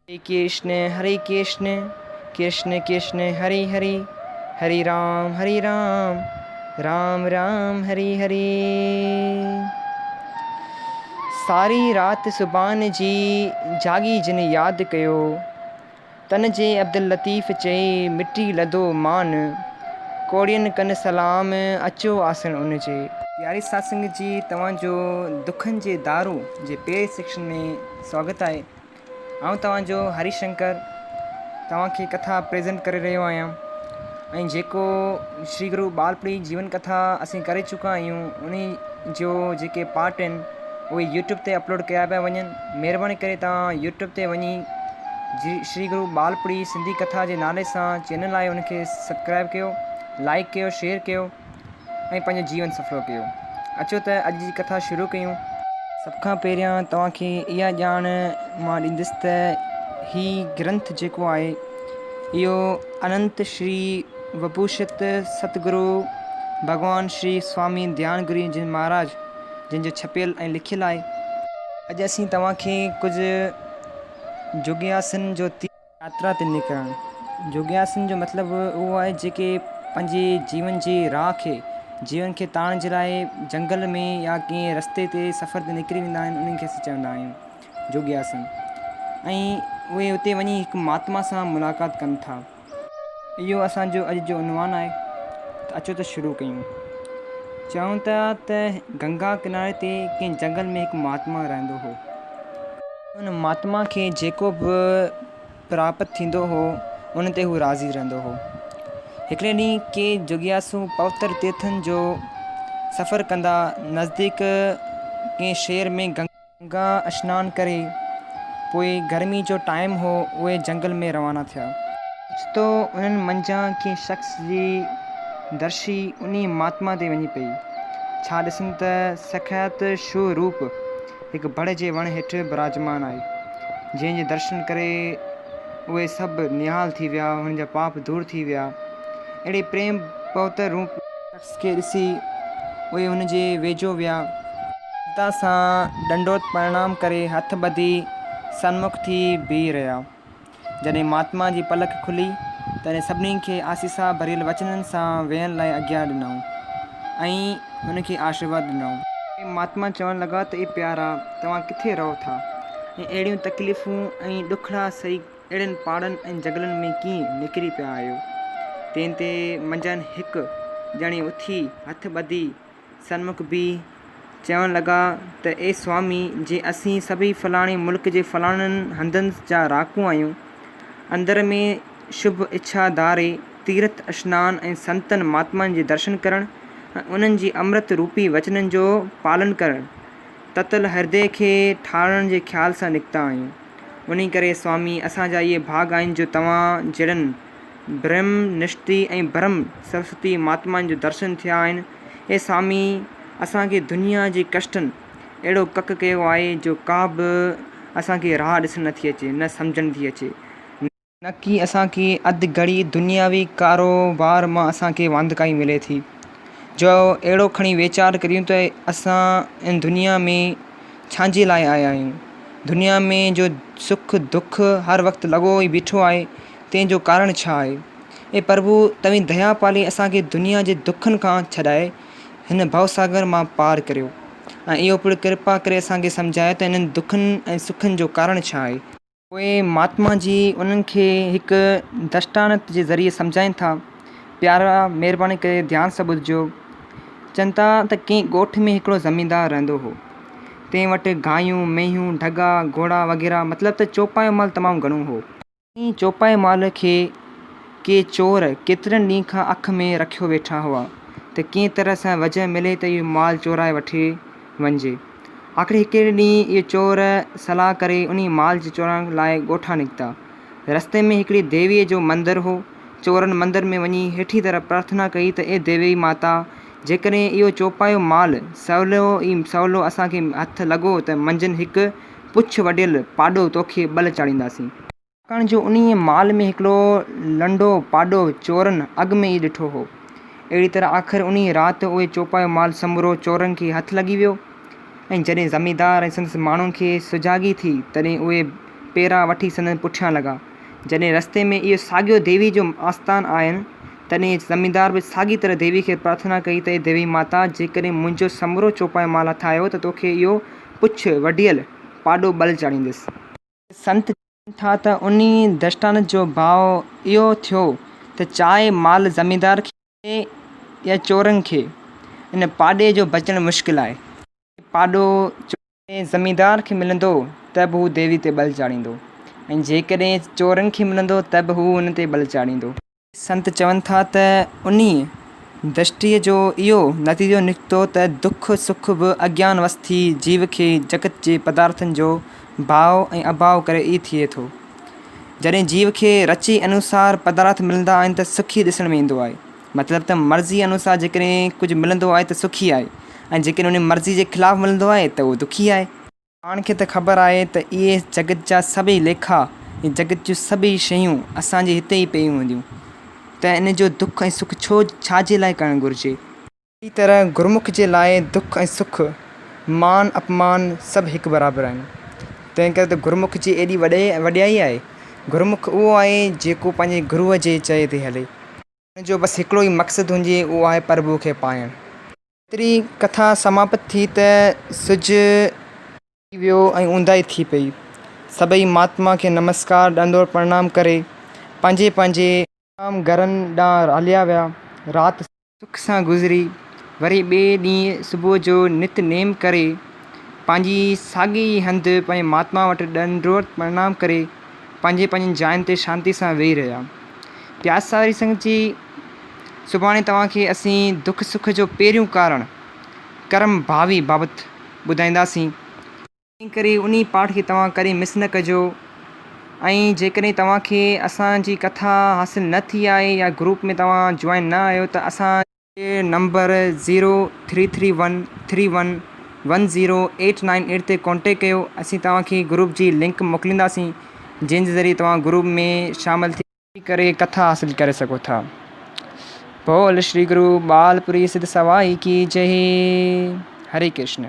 हरे कृष्ण कृष्ण कृष्ण हरे हरे, हरे राम राम राम हरे हरे। सारी रात सुबान जी जागी जिन याद कयो, तन जे अब्दुल लतीफ़ चई मिटी लदो मान, कोड़ियन कन सलाम अचो आसन उन जे। प्यारी सत्संग जी तव्हांजो दुखन जे दारू जे पहिरें सेक्शन में स्वागत आहे। आउं तव्हांजो हरिशंकर तव्हांखे कथा प्रेज़ेंट करे रहियो आहियां ऐं जेको श्री गुरु बालप्री जीवन कथा असीं करे चुका आहियूं उन जो जेके पार्ट आहिनि उहे यूट्यूब ते अपलोड कया पिया वञनि। महिरबानी करे तव्हां यूट्यूब ते वञी श्री गुरु बालप्री सिंधी कथा जे नाले सां चैनल आहे उनखे सब्सक्राइब कयो, लाइक कयो, शेयर कयो ऐं पंहिंजो जीवन सफ़लो कयो। अचो त अॼु जी कथा शुरू कयूं। सभ खां पहिरियां तव्हांखे इहा ॼाण मां ॾींदुसि त हीउ ग्रंथ जेको आहे इहो अनंत श्री विभूषित सतगुरु भॻवान श्री स्वामी ध्यान गुरु जी महाराज जंहिंजो छपियल ऐं लिखियलु आहे। अॼु असीं तव्हांखे कुझु जोग्यासन जो यात्रा ते निकिरणु। जोग्यासन जो मतिलबु उहो आहे जेके पंहिंजे जीवन जी राह खे जीवन खे तारण जे लाइ जंगल में या कंहिं रस्ते ते सफ़र ते निकिरी वेंदा आहिनि, उन्हनि खे असीं चवंदा आहियूं जोग्यासन। ऐं उहे उते वञी हिकु महात्मा सां मुलाक़ात कनि था। इहो असांजो अॼु जो उनवान आहे। त अचो त शुरू कयूं। चऊं था त गंगा किनारे ते कंहिं जंगल में हिकु महात्मा रहंदो हो। उन महात्मा खे जेको बि प्राप्त थींदो हो उन ते हू राज़ी रहंदो हो। हिकिड़े ॾींहुं के जोग्यासु पवित्र तीर्थनि जो सफ़र कंदा नज़दीक कंहिं शहर में गंगा सनानु करे पोइ गर्मी जो टाइम हो, उहे जंगल में रवाना थिया। तो उन्हनि मंझां कंहिं शख़्स जी दर्शी उन महात्मा ते वञी पई। छा ॾिसनि त सख्यात शो रूप हिकु बड़ जे वण हेठि विराजमान आहे, जंहिंजे दर्शन करे उहे सभु निहाल थी विया, हुननि जा पाप दूर थी विया। अहिड़े प्रेम पवित्र रूप शख़्स खे ॾिसी उहे हुन जे वेझो विया, हितां सां ॾंडोत प्रणाम करे हथ ॿधी सन्मुख थी बीह रहिया। जॾहिं महात्मा जी पलक खुली तॾहिं सभिनी खे आसीसा भरियल वचननि सां वेहण लाइ आज्ञा ॾिनऊं ऐं हुनखे आशीर्वाद ॾिनऊं। महात्मा चवणु लॻा त ए प्यारा, तव्हां किथे रहो था ऐं अहिड़ियूं तकलीफ़ूं ऐं ॾुखड़ा सही अहिड़नि पहाड़नि ऐं जंगलनि में कीअं निकिरी पिया आहियो। तंहिं ते मंझंदि हिकु ॼणी उथी हथ ॿधी सन्मुख बीह चवणु लॻा त ए स्वामी, जे असीं सभई फलाणे मुल्क जे फलाणनि हंधनि जा राकू आहियूं, अंदर में शुभ इच्छा धारे तीर्थ सनानु ऐं संतनि महात्मानि जे दर्शन करणु ऐं उन्हनि जी अमृत रूपी वचननि जो पालन करणु, ततल हृदय खे ठाहिण जे ख़्याल सां निकिता आहियूं। उन करे स्वामी, असांजा इहे भाग आहिनि जो तव्हां जहिड़नि ब्रह्मनिष्ठी ऐं ब्रह्म सरस्वती महात्मानि जो दर्शन थिया आहिनि। ए स्वामी, असांखे दुनिया जे कष्टनि अहिड़ो कक कयो आहे जो का बि असांखे राह ॾिसणु नथी अचे, न सम्झ नथी अचे, न की असांखे अधु घड़ी दुनियावी कारोबार मां असांखे वांधकाई मिले थी। जो अहिड़ो खणी वीचार करियूं त असां इन दुनिया में छांजे लाइ आया आहियूं। दुनिया में जो सुख दुख हर वक़्तु लॻो ई बीठो आहे, तंहिंजो कारण छा आहे। ए प्रभु, तव्हीं दया पाले असांखे दुनिया जे दुखनि खां छॾाए हिन भवसागर मां पार करियो ऐं इहो पिणु कृपा करे असांखे सम्झायो त इन्हनि दुखनि ऐं सुखनि जो कारण छा आहे। उहे महात्मा जी उन्हनि खे हिकु दृष्टांत जे ज़रिए सम्झाइनि था। प्यारा, महिरबानी करे ध्यानु सां ॿुधिजो। चवनि था त कंहिं ॻोठ में हिकिड़ो ज़मींदारु रहंदो हो। तंहिं वटि गायूं, मेंहियूं, ढगा, घोड़ा वग़ैरह मतिलबु त चौपायो माल तमामु घणो हो। इन चौपाए माल खे के चोर केतिरनि ॾींहं खां अख में रखियो वेठा हुआ त कंहिं तरह सां वजह मिले त इहो माल चोराए वठी वञिजे। आख़िर हिकिड़े ॾींहुं इहे चोर सलाह करे उन माल जे चोरण लाइ ॻोठा निकिता। रस्ते में हिकिड़ी देवीअ जो मंदरु हो। चोरनि मंदर में वञी हेठी तरह प्रार्थना कई त ए देवी माता, जेकॾहिं इहो चौपायो माल सवलो असांखे हथु लॻो त मंझंदि हिकु पुछ वढियल पाॾो तोखे ॿल चाढ़ींदासीं। छाकाणि जो उन माल में हिकिड़ो लंडो पाॾो चोरनि अॻु में ई ॾिठो हो। अहिड़ी तरह आख़िर उन राति उहे चौपायो माल समूरो चोरनि खे हथु लॻी वियो ऐं जॾहिं ज़मींदार ऐं संदसि माण्हुनि खे सुजाॻी थी तॾहिं उहे पेरा वठी संदन पुठियां लॻा। जॾहिं रस्ते में इहो साॻियो देवी जो आस्थान आयनि तॾहिं ज़मींदार बि साॻी तरह देवी खे प्रार्थना कई त देवी माता, जेकॾहिं मुंहिंजो समरो चौपायो माल हथ आयो त तोखे इहो पुछ वढियल पाॾो बल चाढ़ींदुसि। संत चवनि था त उन दृष्टांत जो भाव इहो थियो त चाहे माल ज़मींदार खे या चोरनि खे, इन पाॾे जो बचणु मुश्किल आहे। पाॾो ज़मींदार खे मिलंदो त बि हू देवी ते बल चाढ़ींदो, ऐं जेकॾहिं चोरनि खे मिलंदो त बि हू हुन ते बल चाढ़ींदो। संत चवनि था त उन दृष्टिअ जो इहो नतीजो निकितो त दुख सुख बि अज्ञानवश थी जीव खे जगत जे पदार्थनि जो भाव ऐं अभाव करे ई थिए थो। जॾहिं जीव खे रचे अनुसार पदार्थ मिलंदा आहिनि त सुखी ॾिसण में ईंदो आहे। मतिलबु त मर्ज़ी अनुसार जेकॾहिं कुझु मिलंदो आहे त सुखी आहे, ऐं जेकॾहिं उन मर्ज़ी जे ख़िलाफ़ु मिलंदो आहे त उहो दुखी आहे। पाण खे त ख़बर आहे त इहे जगत जा सभई लेखा ऐं जगत जूं सभई शयूं असांजे हिते ई पियूं हूंदियूं, त इन जो दुख ऐं सुख छाजे लाइ करणु घुरिजे। अहिड़ी तरह गुरमुख जे लाइ दुख ऐं सुख, मान अपमान सभु हिकु बराबरि आहिनि। तंहिं करे त गुरमुख जी एॾी वॾियाई आहे। गुरमुख उहो आहे जेको पंहिंजे गुरूअ जे चए ते हले। हुनजो बसि हिकिड़ो ई मक़सदु हुजे, उहो आहे प्रभु खे पाइणु। एतिरी कथा समाप्त थी त सिजु वियो ऐं ऊंदाही थी पई। सभई महात्मा खे नमस्कार ॾंदो प्रणाम करे पंहिंजे पंहिंजे घरनि ॾांहुं हलिया विया। राति सुख सां गुज़री। वरी ॿिए ॾींहुं सुबुह जो नित नेम करे पंहिंजी साॻी हंधि पंहिंजे महात्मा वटि ॾंडो प्रणाम करे पंहिंजे पंहिंजी जाइनि ते शांती सां वेही रहिया। प्यास वारी संगत जी, सुभाणे तव्हांखे असीं दुख सुख जो पहिरियों कारण कर्म भावी बाबति ॿुधाईंदासीं। तंहिं करे उन पाठ खे तव्हां कॾहिं मिस न कजो। ऐं जेकॾहिं तव्हांखे असांजी कथा हासिलु न थी आहे या ग्रुप में तव्हां जॉइन न आहियो त असांजे नंबर 0331311089 ते कॉन्टेक्ट कयो। असीं तव्हांखे ग्रुप जी लिंक मोकिलींदासीं, जंहिंजे ज़रिए तव्हां ग्रुप में शामिलु थी करे कथा हासिलु करे सघो था। बोल श्री गुरु बालपुरी सिद्ध सवाई की जय। हरे कृष्ण।